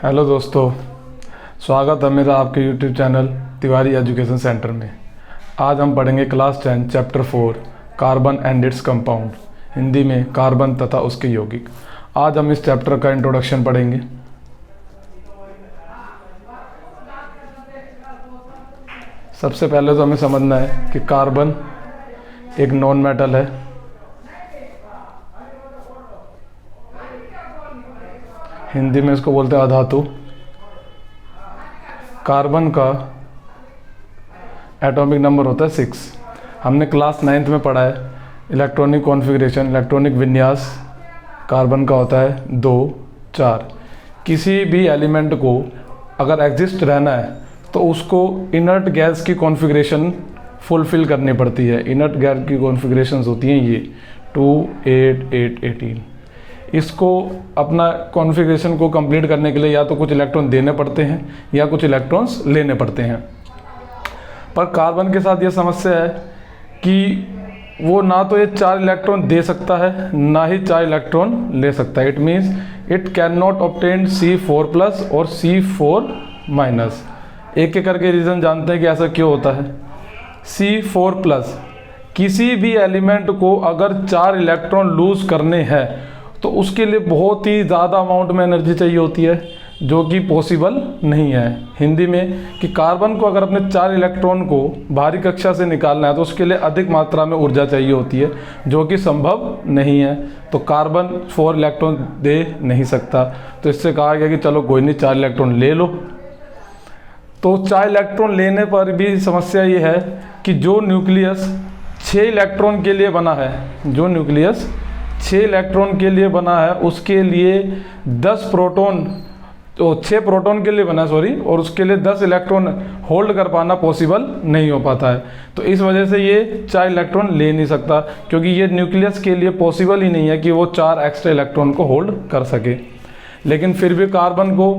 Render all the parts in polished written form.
Hello दोस्तों, स्वागत है मेरा आपके YouTube channel Tiwari education centre में। आज हम पढ़ेंगे class 10 chapter 4 carbon and its compound, Hindi में कार्बन तथा उसके यौगिक। आज हम इस चैप्टर का इंट्रोडक्शन पढ़ेंगे। सबसे पहले तो हमें समझना है कि कार्बन एक नॉन मेटल है। हिंदी में इसको बोलते हैं अधातु। कार्बन का एटॉमिक नंबर होता है 6। हमने क्लास 9th में पढ़ा है इलेक्ट्रॉनिक कॉन्फ़िगरेशन, इलेक्ट्रॉनिक विन्यास कार्बन का होता है 2, 4। किसी भी एलिमेंट को अगर एग्जिस्ट रहना है तो उसको इनर्ट गैस की कॉन्फ़िगरेशन फुलफ़िल करनी पड़ती है। इनर्ट गैस की कॉन्फ़िगरेशंस होती हैं ये 2, 8, 8, 18। इसको अपना कॉन्फ़िगरेशन को कंप्लीट करने के लिए या तो कुछ इलेक्ट्रॉन देने पड़ते हैं या कुछ इलेक्ट्रॉन्स लेने पड़ते हैं। पर कार्बन के साथ ये समस्या है कि वो ना तो ये 4 इलेक्ट्रॉन दे सकता है ना ही 4 इलेक्ट्रॉन ले सकता है। It means it can not obtain C4+ और C4-। एक एक करके रीज़न जानते हैं कि ऐसा क्यों होता है। C4+, किसी भी एलिमेंट को अगर 4 इलेक्ट्रॉन लूज़ करने हैं तो उसके लिए बहुत ही ज़्यादा अमाउंट में एनर्जी चाहिए होती है, जो कि पॉसिबल नहीं है। हिंदी में कि कार्बन को अगर अपने 4 इलेक्ट्रॉन को बाहरी कक्षा से निकालना है तो उसके लिए अधिक मात्रा में ऊर्जा चाहिए होती है, जो कि संभव नहीं है। तो कार्बन 4 इलेक्ट्रॉन दे नहीं सकता। तो इससे कहा गया कि चलो कोई नहीं, 4 इलेक्ट्रॉन ले लो। तो 4 इलेक्ट्रॉन लेने पर भी समस्या ये है कि जो न्यूक्लियस 6 इलेक्ट्रॉन के लिए बना है, जो न्यूक्लियस 6 इलेक्ट्रॉन के लिए बना है उसके लिए 10 प्रोटॉन, तो 6 प्रोटॉन के लिए बना है और उसके लिए 10 इलेक्ट्रॉन होल्ड कर पाना पॉसिबल नहीं हो पाता है। तो इस वजह से ये 4 इलेक्ट्रॉन ले नहीं सकता, क्योंकि ये न्यूक्लियस के लिए पॉसिबल ही नहीं है कि वो 4 एक्स्ट्रा इलेक्ट्रॉन को होल्ड कर सके। लेकिन फिर भी कार्बन को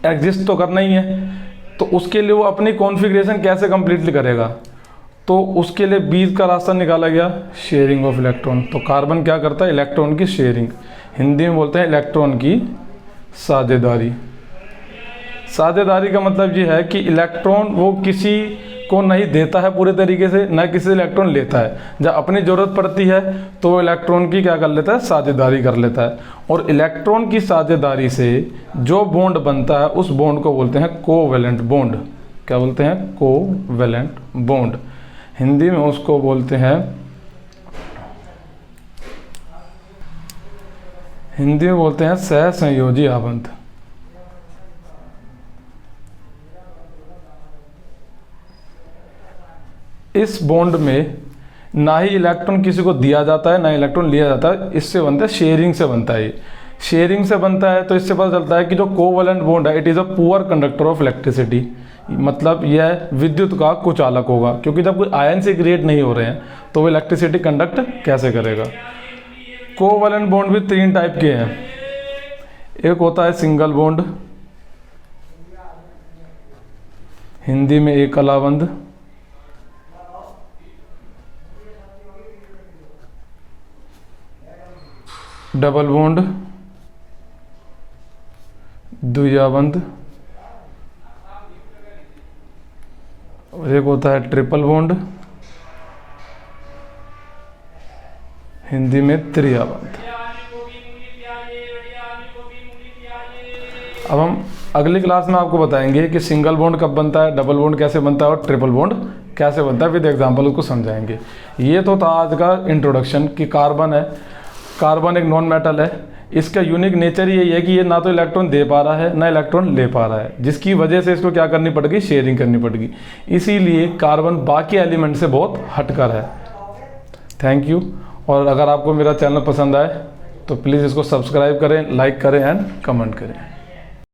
एग्जिस्ट तो करना ही है, तो उसके लिए वो अपनी कॉन्फ़िगरेशन कैसे कंप्लीटली करेगा, तो उसके लिए बीच का रास्ता निकाला गया, शेयरिंग ऑफ इलेक्ट्रॉन। तो कार्बन क्या करता है, इलेक्ट्रॉन की शेयरिंग, हिंदी में बोलते हैं इलेक्ट्रॉन की साझेदारी। साझेदारी का मतलब ये है कि इलेक्ट्रॉन वो किसी को नहीं देता है पूरे तरीके से, ना किसी इलेक्ट्रॉन लेता है। जब अपनी ज़रूरत पड़ती है तो वो इलेक्ट्रॉन की क्या कर लेता है, साझेदारी कर लेता है। और इलेक्ट्रॉन की साझेदारी से जो बॉन्ड बनता है उस बॉन्ड को बोलते हैं कोवैलेंट बॉन्ड। क्या बोलते हैं, कोवैलेंट बॉन्ड। हिंदी में उसको बोलते हैं, हिंदी में बोलते हैं सहसंयोजी आबंध। इस बॉन्ड में ना ही इलेक्ट्रॉन किसी को दिया जाता है ना इलेक्ट्रॉन लिया जाता है। इससे बनता है, शेयरिंग से बनता है। शेयरिंग से बनता है तो इससे पता चलता है कि जो कोवैलेंट बॉन्ड है it is a poor conductor of electricity. मतलब यह विद्युत का कुचालक होगा, क्योंकि जब कोई आयन से क्रिएट नहीं हो रहे हैं तो वो इलेक्ट्रिसिटी कंडक्ट कैसे करेगा। कोवैलेंट बॉन्ड भी 3 टाइप के हैं। एक होता है सिंगल बॉन्ड, हिंदी में एक कलाबंध। Double bond, द्विआबंध। और एक होता है ट्रिपल बॉन्ड, हिंदी में त्रिआबंध। अब हम अगली क्लास में आपको बताएंगे कि सिंगल बॉन्ड कब बनता है, डबल बॉन्ड कैसे बनता है और ट्रिपल बॉन्ड कैसे बनता है, विद एग्जाम्पल उसको समझाएंगे। ये तो था आज का इंट्रोडक्शन कि कार्बन है। कार्बन एक नॉन मेटल है। इसका यूनिक नेचर यही है कि ये ना तो इलेक्ट्रॉन दे पा रहा है ना इलेक्ट्रॉन ले पा रहा है, जिसकी वजह से इसको क्या करनी पड़ेगी, शेयरिंग करनी पड़ेगी। इसीलिए कार्बन बाकी एलिमेंट से बहुत हटकर है। Thank you. और अगर आपको मेरा चैनल पसंद आए तो प्लीज़ इसको सब्सक्राइब करें, लाइक करें एंड कमेंट करें।